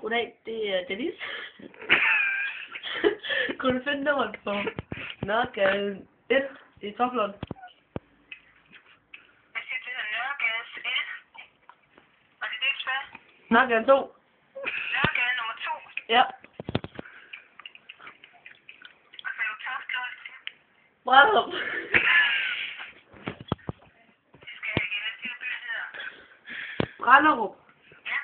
Goddag, det er Dennis. Kunne du finde nummeret på Nørregade 1 i Toplund? Jeg siger, det hedder Nørregade 1. Og det er det, hvad? Nørregade 2. Nørregade nummer 2. Ja. Og så er du Toftlund. Brænderup. Det skal jeg igen. Hvad siger byen hedder? Brænderup. Ja.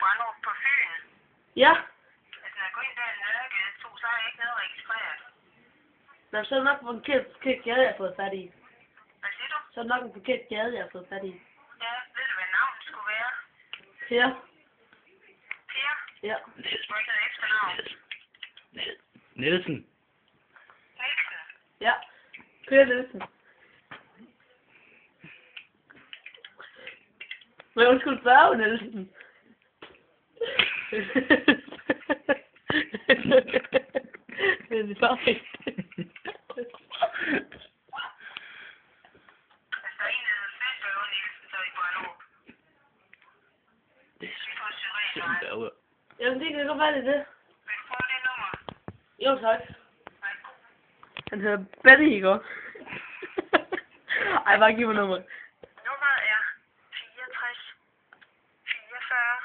Brænderup på Fyn. Ja. Altså, når jeg går ind der i Nørregade 2, så har jeg ikke noget registreret. Nå, så er det nok en forkert gade, jeg har fået fat i. Hvad siger du? Så er det nok en forkert gade, jeg har fået fat i. Ja, ved du, hvad navnet skulle være? Per. Per? Ja. Må ikke have efternavn? Nielsen. Nielsen? Ja. Per Nielsen. Men undskyld, Børge Nielsen. Men det var ikke. Altså, der er en, der hedder Svend Børge Nielsen, så er i Brænderup. Det Vi får Syrenvej. Jamen, det kan godt være, det er det. Vil du prøve det nummer? Jo, tak. Værsgo. Han hedder Betty, ikke også? Ej, bare giv mig nummeret. Nummeret er 64 44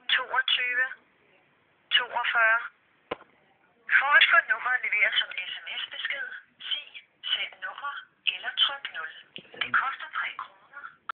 22 42. For at få nummeret leveret som sms-besked,